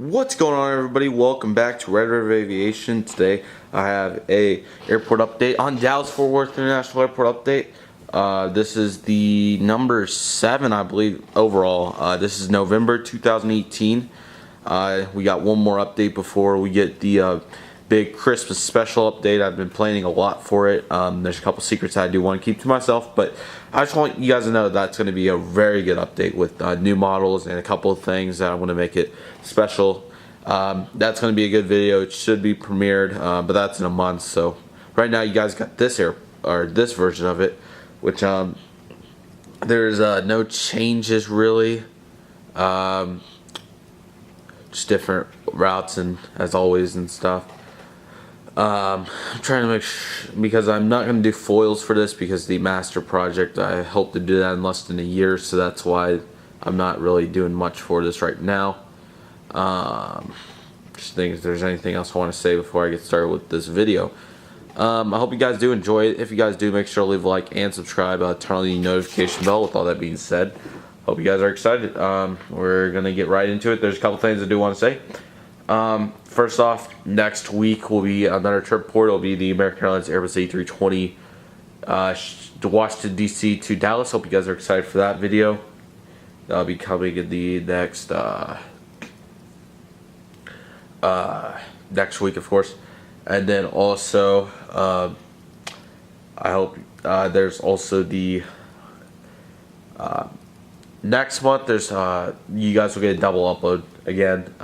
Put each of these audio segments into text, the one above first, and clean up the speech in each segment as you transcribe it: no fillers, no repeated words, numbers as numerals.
What's going on, everybody? Welcome back to Red River Aviation. Today I have a airport update on Dallas-Fort Worth International Airport update. This is the number 7, I believe, overall. This is November 2018. We got one more update before we get the big Christmas special update. I've been planning a lot for it. There's a couple secrets I do want to keep to myself, but I just want you guys to know that's going to be a very good update with new models and a couple of things that I want to make it special. That's going to be a good video. It should be premiered, but that's in a month. So right now you guys got this this version of it, which there's no changes really. Just different routes and as always and stuff. I'm trying to make because I'm not going to do foils for this because the master project, I hope to do that in less than a year, so that's why I'm not really doing much for this right now. Just think if there's anything else I want to say before I get started with this video. I hope you guys do enjoy it. If you guys do, make sure to leave a like and subscribe, turn on the notification bell. With all that being said, hope you guys are excited. We're gonna get right into it. There's a couple things I do want to say. First off, next week will be another trip report. It'll be the American Airlines Airbus A320 to Washington DC to Dallas. Hope you guys are excited for that video. That'll be coming in the next next week, of course. And then also I hope there's also the next month there's you guys will get a double upload again.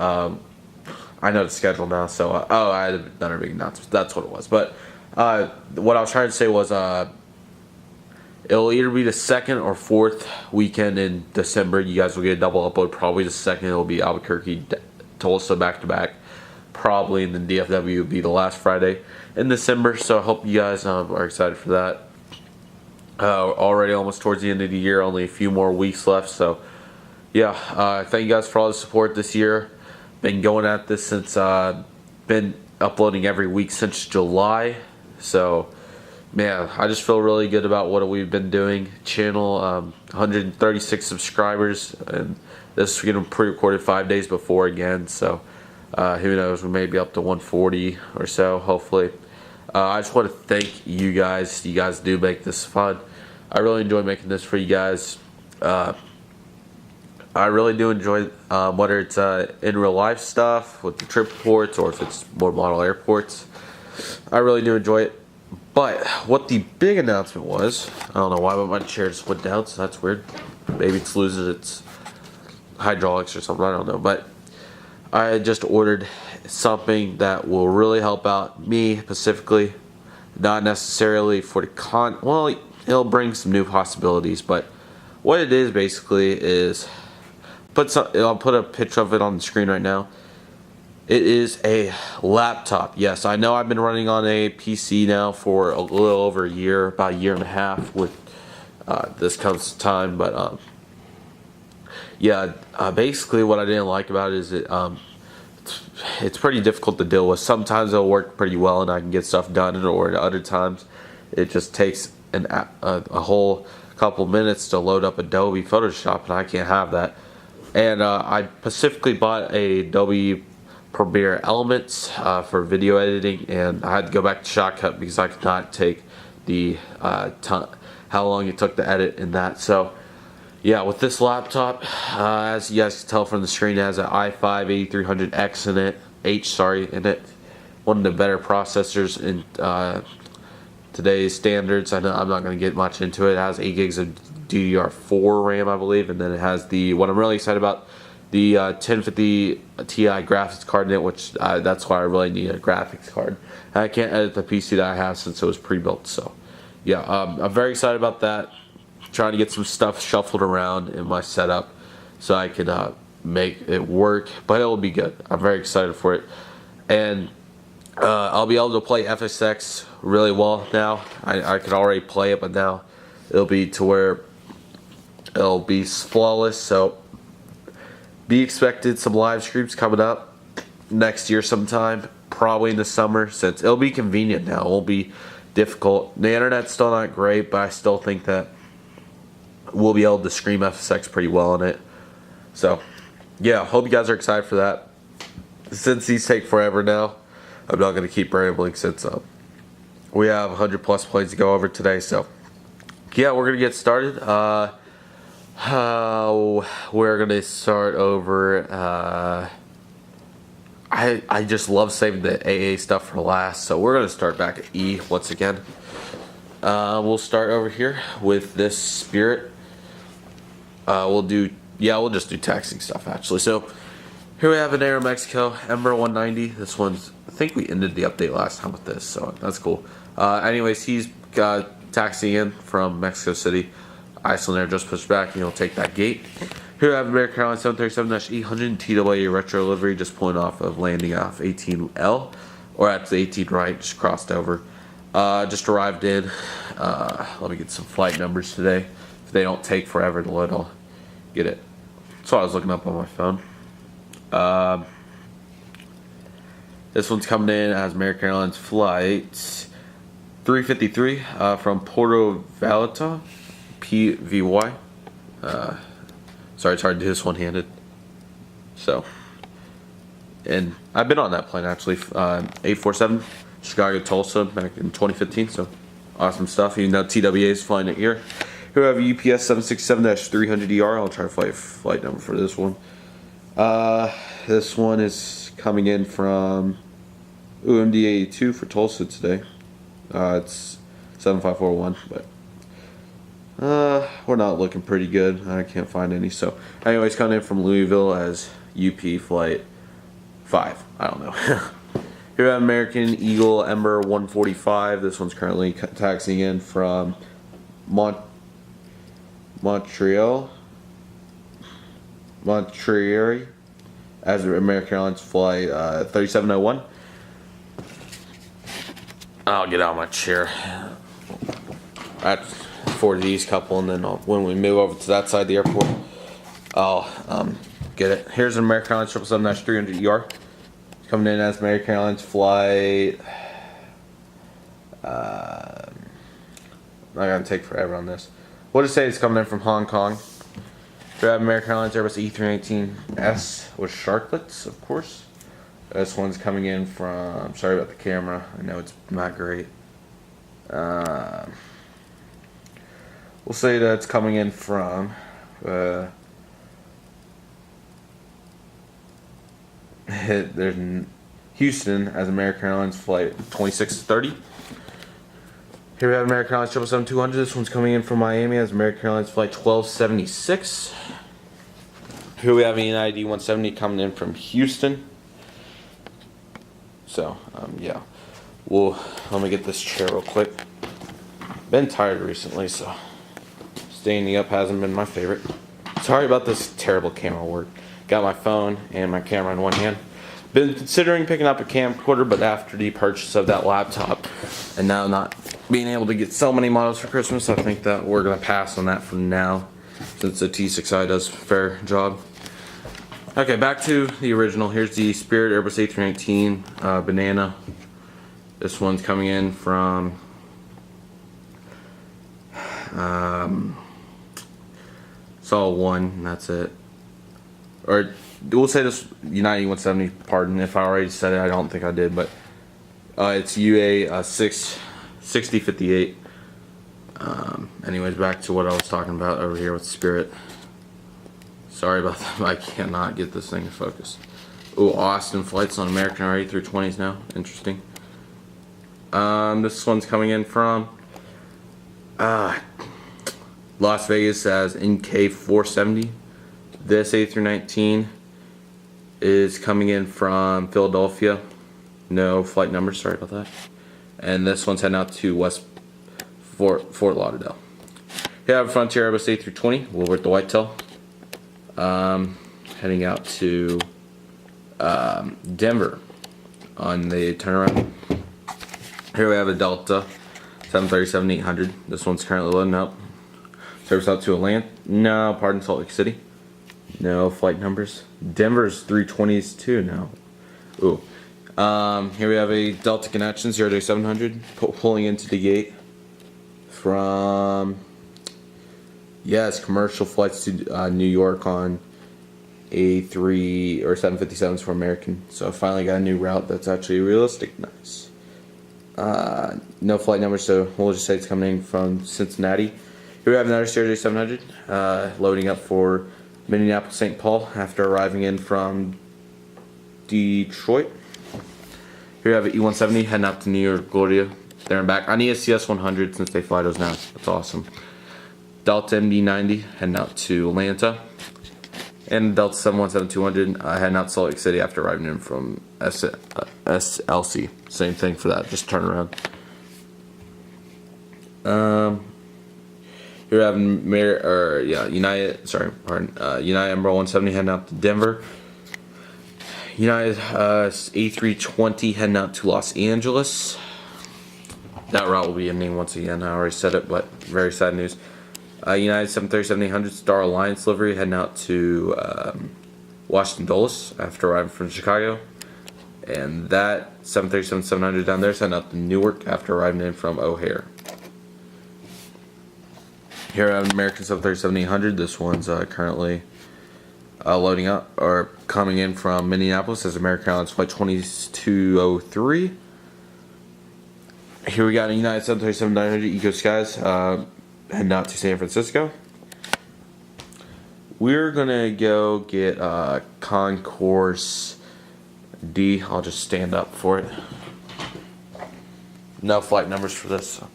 I know the schedule now, so oh, I had another big announcement. That's what it was. But what I was trying to say was it'll either be the 2nd or 4th weekend in December. You guys will get a double upload. Probably the 2nd it'll be Albuquerque, Tulsa back to back. Probably, and then DFW will be the last Friday in December. So I hope you guys are excited for that. Already almost towards the end of the year, only a few more weeks left. So yeah, thank you guys for all the support this year. Been going at this since been uploading every week since July. So man, I just feel really good about what we've been doing. Channel 136 subscribers, and this is getting pre-recorded 5 days before again. So who knows, we may be up to 140 or so, hopefully. I just want to thank you guys. You guys do make this fun. I really enjoy making this for you guys. I really do enjoy whether it's in real life stuff with the trip reports or if it's more model airports. I really do enjoy it. But what the big announcement was, I don't know why, but my chair just went down, so that's weird. Maybe it's losing its hydraulics or something, I don't know. But I just ordered something that will really help out me specifically, not necessarily for the well, it'll bring some new possibilities, but what it is basically is I'll put a picture of it on the screen right now. It is a laptop. Yes, I know I've been running on a PC now for a little over a year, about a year and a half with this comes to time, but yeah, basically what I didn't like about it is it's pretty difficult to deal with. Sometimes it'll work pretty well and I can get stuff done, or at other times it just takes a whole couple minutes to load up Adobe Photoshop, and I can't have that. And I specifically bought a Adobe Premiere Elements for video editing, and I had to go back to Shotcut because I could not take the how long it took to edit in that. So yeah, with this laptop, as you guys can tell from the screen, it has an i5-8300X in it. One of the better processors in today's standards. I know I'm not going to get much into it. It has 8 gigs of DDR4 RAM, I believe, and then it has what I'm really excited about, the 1050 Ti graphics card in it, which that's why I really need a graphics card. And I can't edit the PC that I have since it was pre-built. So yeah, I'm very excited about that. Trying to get some stuff shuffled around in my setup so I can make it work, but it will be good. I'm very excited for it, and I'll be able to play FSX really well now. I could already play it, but now it'll be to where it'll be flawless. So be expected some live streams coming up next year sometime, probably in the summer, since it'll be convenient now. It won't be difficult. The internet's still not great, but I still think that we'll be able to stream FSX pretty well on it. So yeah, hope you guys are excited for that. since these take forever now, I'm not going to keep rambling since we have 100 plus planes to go over today. So yeah, we're going to get started. We're going to start over. I just love saving the AA stuff for last, so we're going to start back at E once again. We'll start over here with this Spirit. We'll just do taxing stuff actually. So here we have an Aeromexico Ember 190. This one's, I think we ended the update last time with this, so that's cool. Anyways, he's taxiing in from Mexico City. Iceland Air just pushed back, and he'll take that gate. Here we have American Airlines 737-800 TWA retro livery, just pulling off of landing off 18L, or at the 18 right, just crossed over. Just arrived in. Let me get some flight numbers today. If they don't take forever to load, I'll get it. That's what I was looking up on my phone. This one's coming in as American Airlines flight 353 from Puerto Vallarta, PVY. Sorry, it's hard to do this one-handed. So, and I've been on that plane actually, 847 Chicago Tulsa back in 2015. So, awesome stuff. Even though TWA is flying it here. Here we have UPS 767-300ER. I'll try to find a flight number for this one. This one is coming in from UMD 82 for Tulsa today. It's 7541, but we're not looking pretty good. I can't find any. So, anyways, coming in from Louisville as UP flight 5. I don't know. Here we have American Eagle Ember 145. This one's currently taxiing in from Montreal as American Airlines flight 3701. I'll get out of my chair. That's for these couple, and then when we move over to that side of the airport, I'll get it. Here's an American Airlines 777-300ER coming in as American Airlines flight. I'm not gonna take forever on this. We'll just say it's coming in from Hong Kong. We have American Airlines Airbus E319S with sharklets, of course. This one's coming in from, sorry about the camera, I know it's not great. We'll say that it's coming in from there's Houston as American Airlines flight 2630. Here we have American Airlines 777-200. This one's coming in from Miami as American Airlines flight 1276. Here we have a United E170 coming in from Houston. So, yeah. Let me get this chair real quick. Been tired recently, so standing up hasn't been my favorite. Sorry about this terrible camera work. Got my phone and my camera in one hand. Been considering picking up a camcorder, but after the purchase of that laptop and now not being able to get so many models for Christmas, I think that we're going to pass on that for now, since the T6i does a fair job. Okay, back to the original. Here's the Spirit Airbus A319 Banana. This one's coming in from Saw 1, and that's it. Or we'll say this United E170, pardon if I already said it, I don't think I did, but it's UA 6058. Anyways, back to what I was talking about over here with Spirit. Sorry about that, I cannot get this thing to focus. Oh, Austin flights on American are A320s now. Interesting. This one's coming in from Las Vegas as NK470. This A319 is coming in from Philadelphia. No flight number, sorry about that. And this one's heading out to Fort Lauderdale. Here I have a Frontier Airbus A320, Woolworth the Whitetail. Heading out to Denver on the turnaround. Here we have a Delta 737-800. This one's currently loading up. Service out to Salt Lake City. No flight numbers. Denver's 320s too now. Ooh. Here we have a Delta Connection 0-700 pulling into the gate from, yes, commercial flights to New York on A3 or 757s for American. So I finally got a new route that's actually realistic. Nice. No flight number, so we'll just say it's coming in from Cincinnati. Here we have another Sirius 700 loading up for Minneapolis, St. Paul after arriving in from Detroit. Here we have an E170 heading out to New York, Gloria, there and back. I need a CS100 since they fly those now. That's awesome. Delta MD90 heading out to Atlanta. And Delta 717-200 heading out to Salt Lake City after arriving in from SLC. Same thing for that, just turn around. Here we have United Emerald 170 heading out to Denver. United A320 heading out to Los Angeles. That route will be ending once again. I already said it, but very sad news. United 737-800 Star Alliance livery heading out to Washington Dulles after arriving from Chicago. And that 737-700 down there is heading out to Newark after arriving in from O'Hare. Here I have an American 737-800. This one's currently loading up or coming in from Minneapolis as American Airlines Flight 2203. Here we got a United 737-900 Eco Skies heading out to San Francisco. We're gonna go get Concourse D. I'll just stand up for it. No flight numbers for this. So.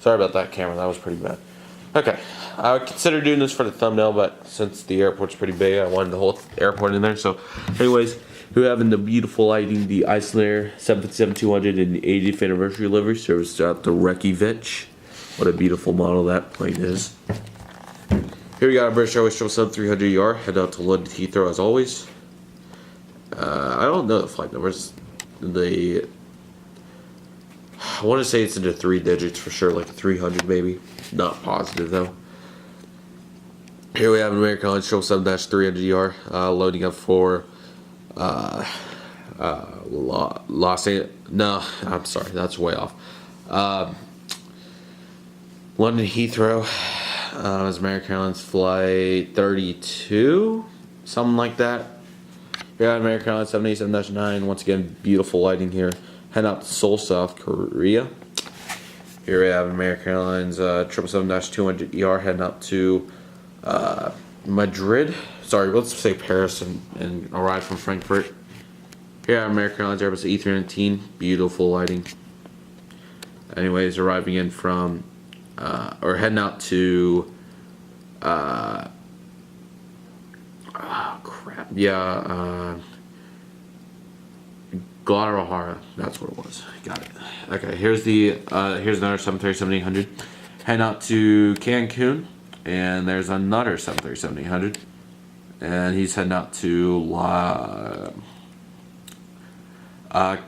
Sorry about that, camera. That was pretty bad. Okay, I would consider doing this for the thumbnail, but since the airport's pretty big, I wanted the whole airport in there. So, anyways, we're having the beautiful lighting, the Icelandair 757-200 and the 80th anniversary livery service out to Reykjavik. What a beautiful model that plane is. Here we got a British Airways 777-300ER. Head out to London Heathrow as always. I don't know the flight numbers. I want to say it's into 3 digits for sure, like 300 maybe. Not positive though. Here we have an American Airlines 777-300ER loading up for Los Angeles. No, I'm sorry, that's way off. London Heathrow is American Airlines Flight 32, something like that. We got American Airlines 787-9. Once again, beautiful lighting here. Head out to Seoul, South Korea. Here we have American Airlines 777-200ER heading out to Madrid. Sorry, let's say Paris and arrive from Frankfurt. Here we have American Airlines Airbus A319. Beautiful lighting. Anyways, arriving in from or heading out to Guadalajara, that's what it was. Got it. Okay, here's another 737-800 heading out to Cancun, and there's another 737-800, and he's heading out to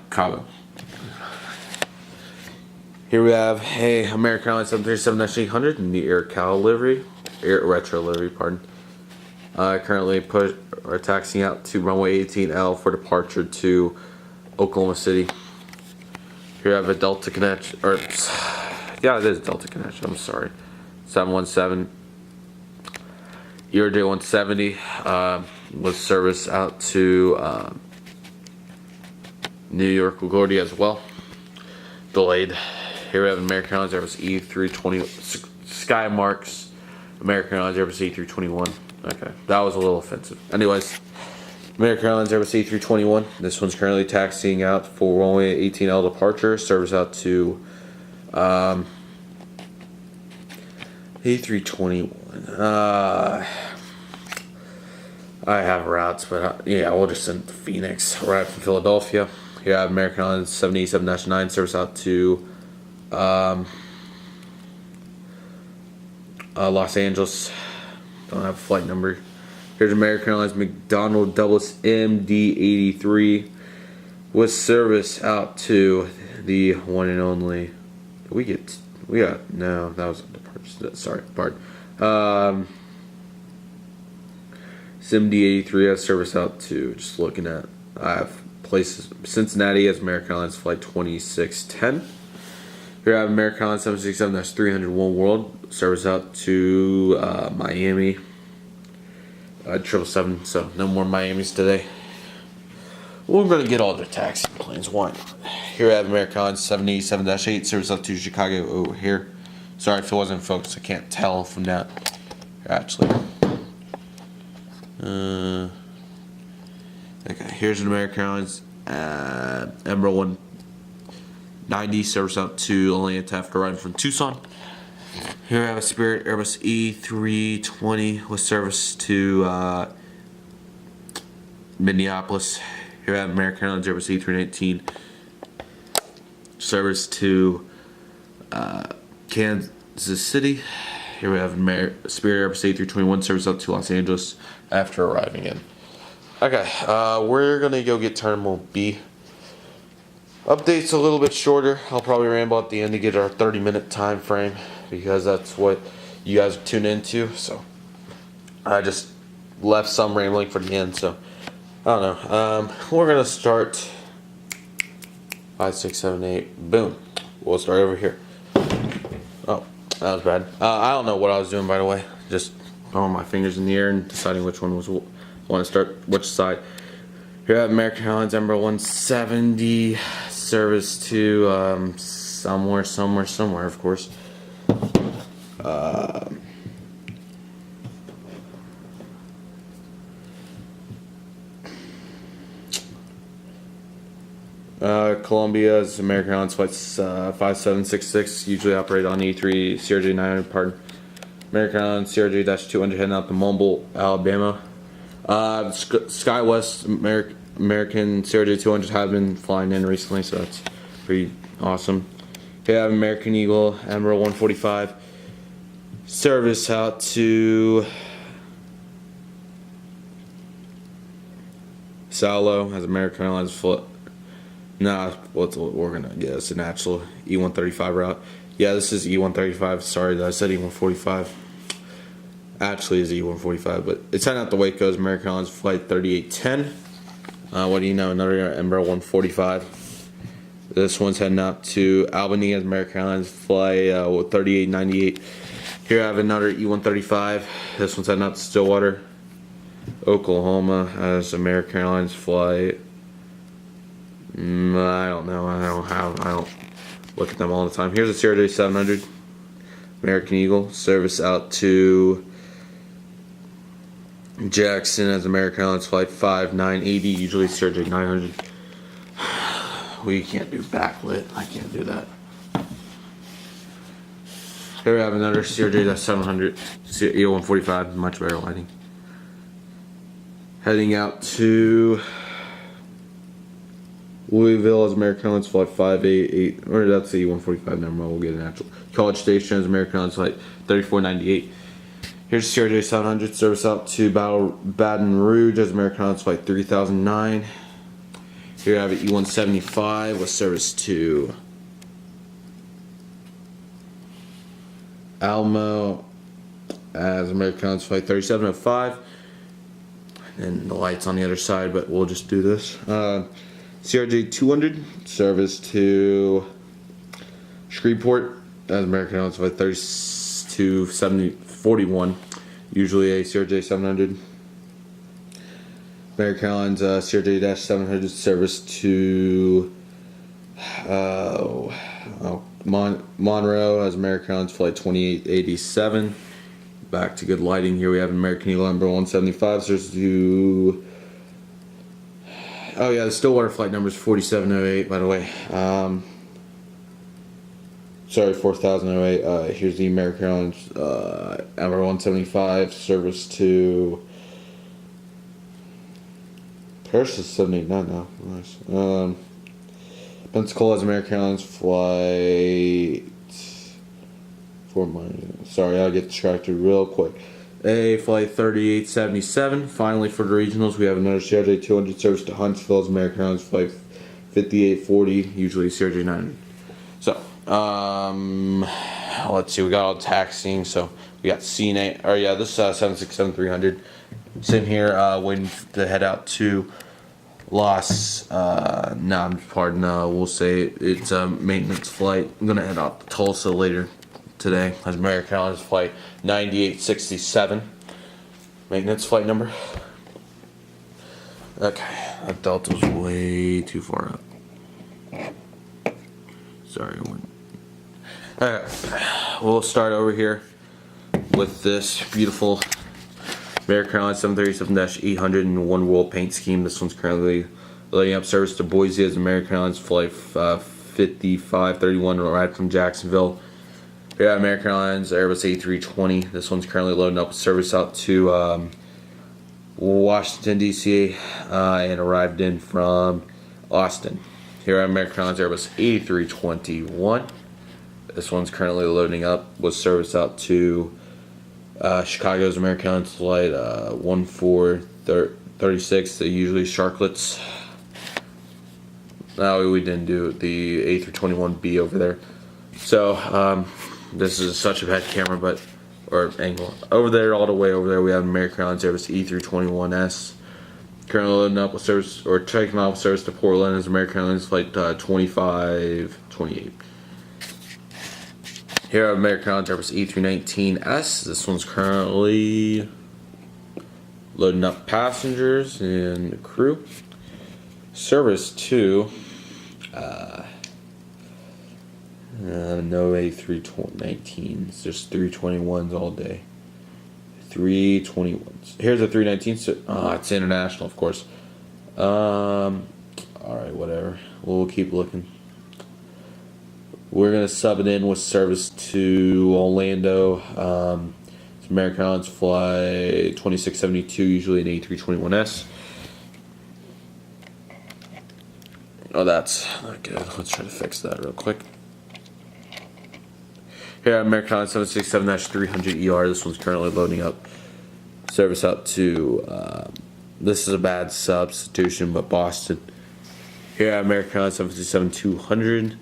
Cabo. Here we have American Airlines 737-800 in the Retro livery, pardon. Currently taxiing out to runway 18L for departure to Oklahoma City. Here we have a Delta connection, yeah, it is Delta connection. I'm sorry, 717 ERJ 170 with service out to New York LaGuardia as well. Delayed. Here we have American Airlines Airbus E320 Skymarks. American Airlines Airbus E321. Okay, that was a little offensive. Anyways, American Airlines Airbus A321. This one's currently taxiing out for runway 18L departure. Service out to A321. I have routes, but yeah, we'll just send to Phoenix. Right from Philadelphia. Here I have American Airlines 787-9. Service out to Los Angeles. Don't have a flight number. Here's American Airlines McDonnell Douglas MD-83 with service out to the one and only. No, that was a departure. Sorry, pardon. MD-83 has service out to, just looking at, I have places. Cincinnati has American Airlines Flight 2610. Here I have American Airlines 767-301 World service out to Miami. 777, so no more Miamis today. We're gonna get all their taxi planes. Why not? Here I have American Airlines 787-8 service up to Chicago O'Hare. Sorry if it wasn't focused. I can't tell from that. Actually, okay. Here's an American Airlines Emerald 190 service out to Atlanta after arriving from Tucson. Here I have a Spirit Airbus E320 with service to Minneapolis. Here I have American Airlines Airbus E319 service to Kansas City. Here we have Spirit Airbus A321 service up to Los Angeles after arriving in. Okay, we're gonna go get Terminal B. Update's a little bit shorter. I'll probably ramble at the end to get our 30-minute time frame because that's what you guys are tuned into. So I just left some rambling for the end. So I don't know. We're gonna start 5, 6, 7, 8. Boom. We'll start over here. Oh, that was bad. I don't know what I was doing, by the way. Just throwing my fingers in the air and deciding which one was want to start, which side. Here I have American Airlines Embraer 170 service to somewhere, of course. Colombia's American Airlines flights 5766 usually operate on E3 CRJ 900. Pardon. American Airlines CRJ-200 heading out to Mumble, Alabama. SkyWest American CRJ-200s have been flying in recently, so that's pretty awesome. Here I have American Eagle Emerald 145 service out to Saulo as American Airlines flight. Nah, we're gonna guess an actual E135 route. Yeah, this is E135. Sorry that I said E145. Actually, is E145, but it's heading out to Waco's American Airlines flight 3810. What do you know? Another Embraer 145. This one's heading out to Albany as American Airlines flight 3898. Here I have another E135. This one's heading out to Stillwater, Oklahoma as American Airlines flight. I don't know. I don't look at them all the time. Here's a CRJ 700 American Eagle service out to Jackson as American Airlines flight 5980. Usually CRJ 900. We can't do backlit. I can't do that. Here we have another CRJ 700 E145. Much better lighting. Heading out to Louisville as American Airlines flight 588, or that's the E145, never mind, we'll get an actual. College Station as American Airlines flight 3498. Here's CRJ 700 service out to Baton Rouge as American Airlines flight 3009. Here I have an E175 with service to Alamo as American Airlines flight 3705. And the lights on the other side, but we'll just do this. CRJ 200 service to Shreveport as American Airlines flight 3241. Usually a CRJ 700. American Airlines CRJ-700 service to Monroe as American Airlines flight 2887. Back to good lighting. Here we have American Eagle number 175 service to. Oh yeah, the Stillwater flight number is 4708, by the way. Sorry, 4008. Here's the American Airlines number 175 service to Paris is 789 now. Nice. Pensacola is American Airlines flight. Sorry, I'll get distracted real quick. A flight 3877. Finally, for the regionals, we have another CRJ 200 service to Huntsville as American Airlines flight 5840. Usually CRJ 900. So, let's see. We got all taxiing. So we got CNA. Or yeah, this 767-300. Sitting here, waiting to head out to Los. We'll say it's a maintenance flight. I'm gonna head out to Tulsa later today as American Airlines flight 9867. Maintenance flight number. Okay, that delta was way too far up. Sorry, alright, we'll start over here with this beautiful American Airlines 737-800 in one world paint scheme. This one's currently loading up service to Boise as American Airlines flight 5531 arrived from Jacksonville. We have American Airlines Airbus A320. This one's currently loading up with service out to Washington, D.C. And arrived in from Austin. Here at American Airlines Airbus A321. This one's currently loading up with service out to Chicago's American Airlines flight 1436. They usually Sharklets. No, we didn't do the A321B over there. So this is such a bad camera, or angle. Over there, all the way over there, we have American Airlines Airbus E321S. Currently loading up with service, or taking off with service to Portland as American Airlines flight 2528. Here at American Airlines Airbus E319S. This one's currently loading up passengers and crew. Service to no A319s, just 321s all day. 321s. Here's a 319. So, it's international, of course. Alright, whatever. We'll keep looking. We're going to sub it in with service to Orlando. It's American Airlines flight 2672, usually an A321S. Oh, that's not good. Let's try to fix that real quick. Here at American Airlines 767-300ER. This one's currently loading up. Service out to, this is a bad substitution, but Boston. Here at American Airlines 757-200.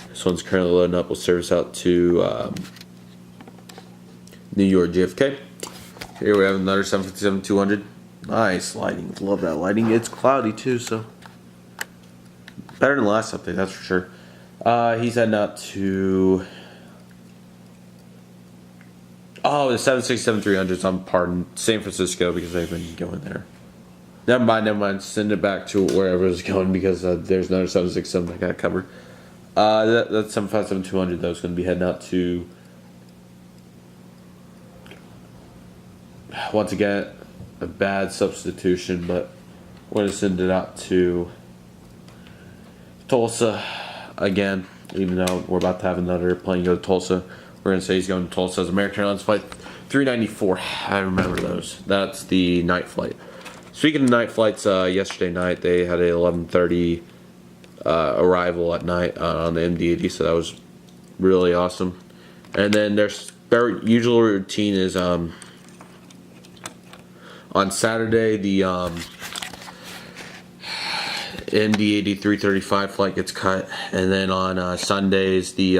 This one's currently loading up with service out to New York JFK. Here we have another 757-200. Nice lighting. Love that lighting. It's cloudy too, so better than the last update, that's for sure. He's heading out to the 767-300s on pardon, San Francisco, because they've been going there. Never mind. Send it back to wherever it's going because there's another 767 that got covered. That 757-200 though is going to be heading out to, once again, a bad substitution, but we're going to send it out to Tulsa again, even though we're about to have another plane go to Tulsa. We're going to say he's going to Tulsa as American Airlines flight 394. I remember those. That's the night flight. Speaking of night flights, yesterday night they had a 11:30 arrival at night on the MD-80, so that was really awesome. And then their usual routine is on Saturday the MD-80 335 flight gets cut, and then on Sundays the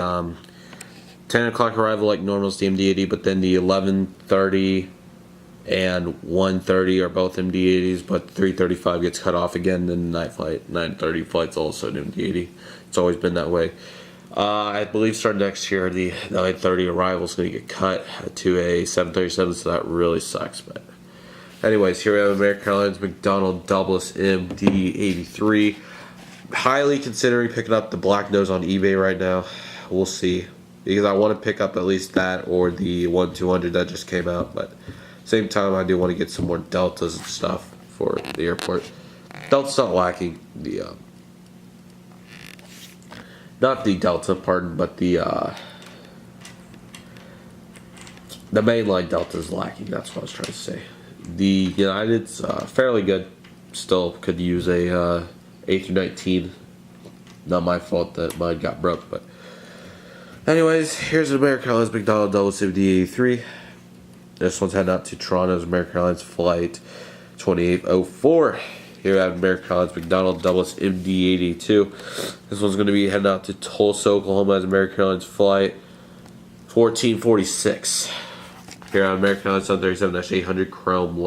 10 o'clock arrival like normal is the MD-80, but then the 11:30 and 1:30 are both MD-80s, but 335 gets cut off again. Then the night flight 9:30 flight's also an MD-80. It's always been that way. I believe starting next year the 9:30 arrival is going to get cut to a 737, so that really sucks. But anyways, here we have American Airlines McDonnell Douglas MD-83. Highly considering picking up the black nose on eBay right now. We'll see, because I want to pick up at least that or the 1200 that just came out, but same time I do want to get some more Deltas and stuff for the airport. Delta's not lacking. Not the Delta, pardon, but the mainline Delta is lacking. That's what I was trying to say. The United's fairly good. Still could use a A319. Not my fault that mine got broke, but anyways, here's American Airlines McDonnell Douglas MD-83. This one's heading out to Toronto's American Airlines flight 2804. Here we have American Airlines McDonnell Douglas MD-82. This one's going to be heading out to Tulsa, Oklahoma as American Airlines flight 1446. Here on American Airlines 737-800 Chrome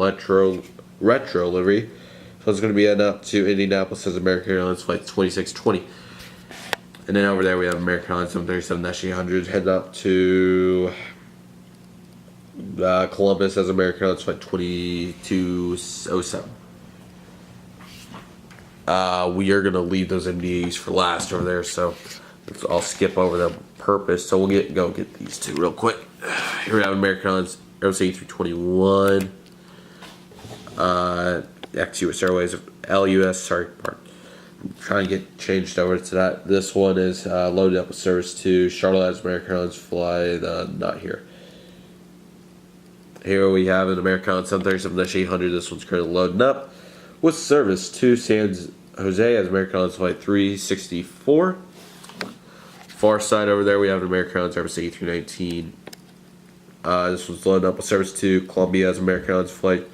Retro livery. So it's going to be heading out to Indianapolis as American Airlines flight 2620. And then over there we have American Airlines 737-800 heading out to Columbus as American Airlines Flight 2207. We are going to leave those MDAs for last over there, so I'll skip over them on purpose. So we'll go get these two real quick. Here we have American Airlines Airbus A321, ex-US Airways, LUS, sorry, pardon. I'm trying to get changed over to that. This one is loaded up with service to Charlotte as American Airlines fly, not here. Here we have an American Airlines 737-800. This one's currently loading up with service to San Jose as American Airlines Flight 364. Far side over there, we have an American Airlines Airbus A319. This one's loading up with service to Columbia as American Airlines Flight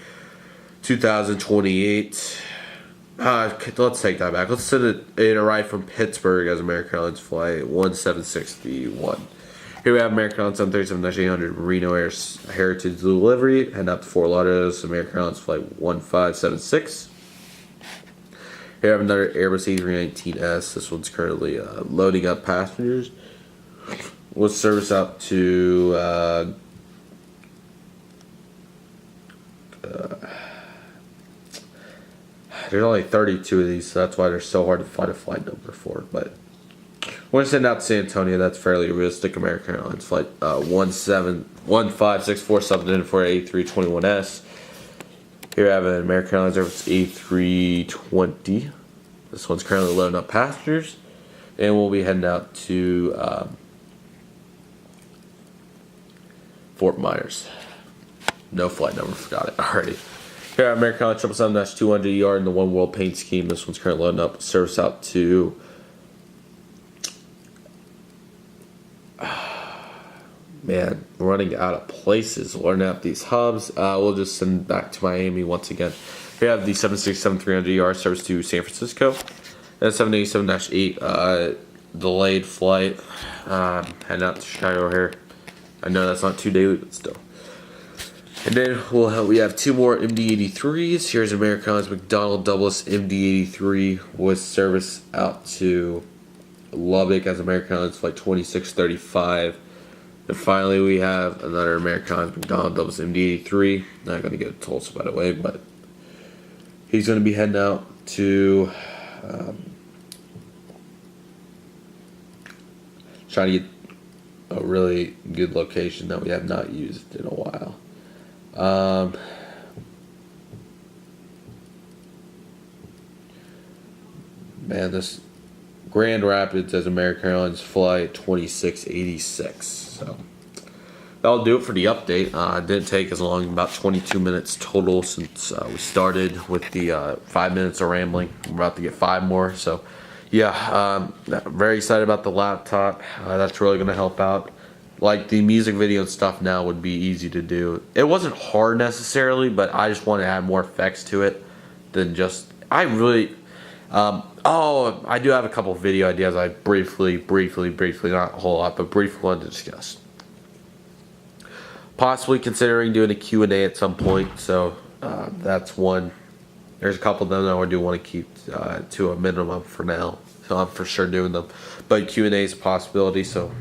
2028. Let's take that back. Let's send it arrived from Pittsburgh as American Airlines Flight 1761. Here we have American Airlines 737-800 Reno Air Heritage Delivery, heading up to Fort Lauderdale, American Airlines Flight 1576. Here I have another Airbus A319S. This one's currently loading up passengers with service out to there's only 32 of these, so that's why they're so hard to find a flight number for. But we're sending out to San Antonio. That's fairly realistic. American Airlines Flight 15647 something for A321S. Here I have an American Airlines Airbus A320. This one's currently loading up passengers, and we'll be heading out to Fort Myers. No flight number, forgot it already. Here I have American Airlines 777-200 ER in the One World paint scheme. This one's currently loading up. Service out to man, running out of places. Learning out these hubs. We'll just send back to Miami once again. Here I have the 767-300 ER service to San Francisco. And 787-8 delayed flight. Heading out to Chicago here. I know that's not too daily, but still. And then we have two more MD-83s. Here's American Airlines McDonnell Douglas MD-83 with service out to Lubbock as American Airlines Flight 2635. And finally, we have another American Airlines McDonnell Douglas MD-83. Not going to get to Tulsa, by the way, but he's going to be heading out to trying to get a really good location that we have not used in a while. Man, this Grand Rapids as American Airlines Flight 2686. So that'll do it for the update. It didn't take as long, about 22 minutes total since we started with the 5 minutes of rambling. We're about to get 5 more. So yeah, very excited about the laptop. That's really going to help out. Like the music video and stuff now would be easy to do. It wasn't hard necessarily, but I just want to add more effects to it than just. I really. I do have a couple of video ideas I briefly, not a whole lot, but briefly wanted to discuss. Possibly considering doing a Q&A at some point, so that's one. There's a couple of them that I do want to keep to a minimum for now, so I'm for sure doing them. But Q&A is a possibility, so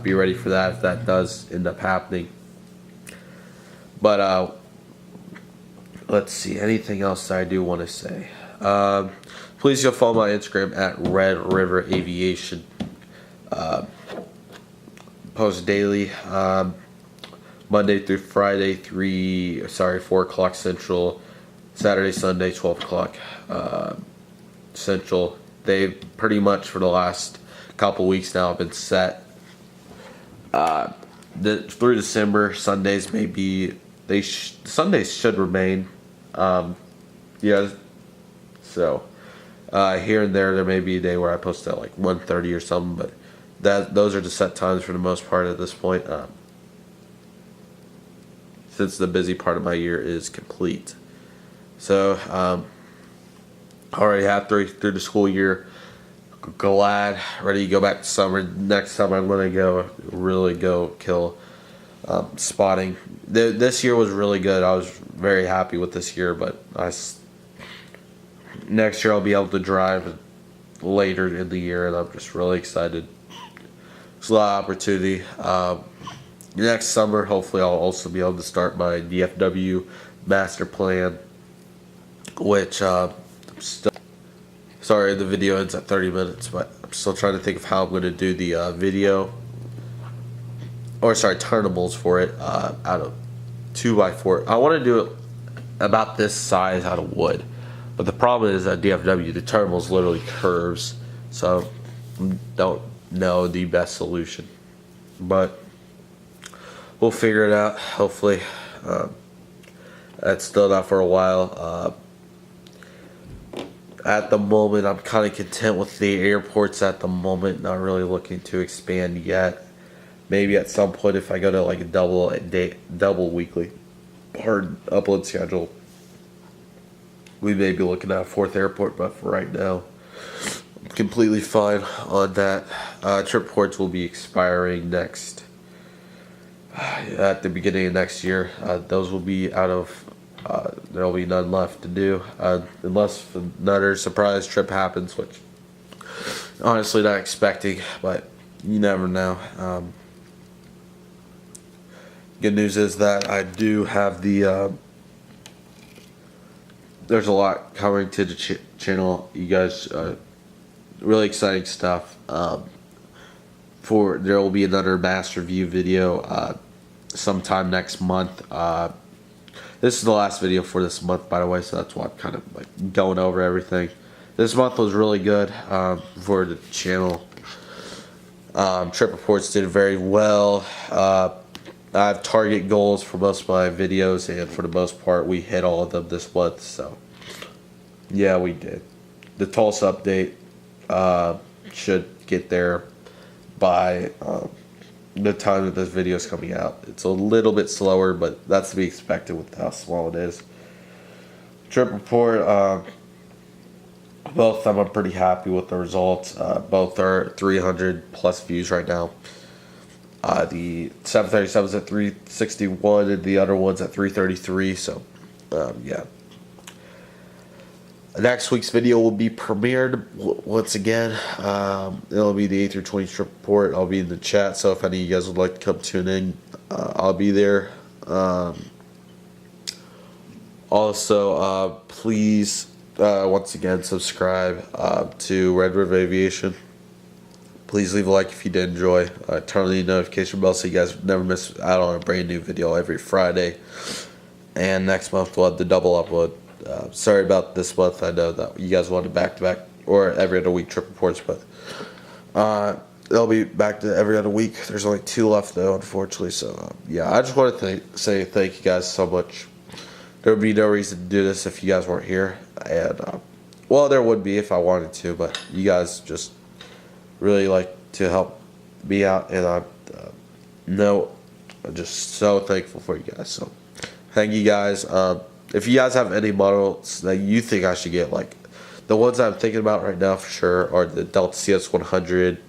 be ready for that if that does end up happening. But let's see, anything else that I do want to say. Please go follow my Instagram at Red River Aviation. Post daily, Monday through Friday, 4 o'clock Central, Saturday, Sunday, 12 o'clock Central. They pretty much for the last couple weeks now have been set. Through December, Sundays Sundays should remain. Yeah. So here and there may be a day where I post at like 1:30 or something, but those are the set times for the most part at this point. Since the busy part of my year is complete. So already halfway through the school year. Glad, ready to go back to summer. Next summer I'm going to really go kill spotting. This year was really good. I was very happy with this year, but next year I'll be able to drive later in the year, and I'm just really excited. There's a lot of opportunity. next summer, hopefully, I'll also be able to start my DFW master plan, which I'm still. Sorry, the video ends at 30 minutes, but I'm still trying to think of how I'm going to do the video, or sorry, turnables for it out of 2x4. I want to do it about this size out of wood, but the problem is that DFW, the turnables literally curves, so don't know the best solution, but we'll figure it out. Hopefully, that's still not for a while. At the moment, I'm kind of content with the airports at the moment. Not really looking to expand yet. Maybe at some point, if I go to like a double weekly hard upload schedule, we may be looking at a 4th airport. But for right now, I'm completely fine on that. Trip ports will be expiring at the beginning of next year. Those will be out of. There will be none left to do unless another surprise trip happens, which honestly not expecting, but you never know. Good news is that I do have the there's a lot coming to the channel, you guys. Really exciting stuff. There will be another master view video sometime next month. This is the last video for this month, by the way, so that's why I'm kind of like going over everything. This month was really good for the channel. Trip reports did very well. I have target goals for most of my videos, and for the most part, we hit all of them this month. So, yeah, we did. The Tulsa update should get there by the time that this video is coming out. It's a little bit slower, but that's to be expected with how small it is. Trip report, both of them I'm pretty happy with the results. Both are 300 plus views right now. The 737's at 361 and the other one's at 333, so yeah. Next week's video will be premiered once again. It'll be the A320 trip report. I'll be in the chat, so if any of you guys would like to come tune in, I'll be there. Also, please, once again, subscribe to Red River Aviation. Please leave a like if you did enjoy. Turn on the notification bell so you guys never miss out on a brand new video every Friday. And next month we'll have the double upload. Sorry about this month. I know that you guys wanted back-to-back or every other week trip reports, but they'll be back to every other week. There's only 2 left, though, unfortunately. So, yeah, I just want to say thank you guys so much. There would be no reason to do this if you guys weren't here. And, well, there would be if I wanted to, but you guys just really like to help me out. And I'm just so thankful for you guys. So, thank you guys. If you guys have any models that you think I should get, like the ones I'm thinking about right now for sure are the Delta CS100,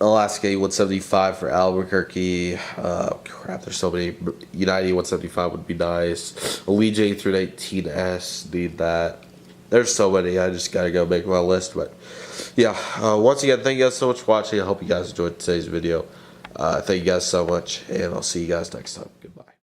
Alaska E175 for Albuquerque. Crap, there's so many. United E175 would be nice. Allegiant A319S, need that. There's so many. I just gotta go make my list. But yeah, once again, thank you guys so much for watching. I hope you guys enjoyed today's video. Thank you guys so much, and I'll see you guys next time. Goodbye.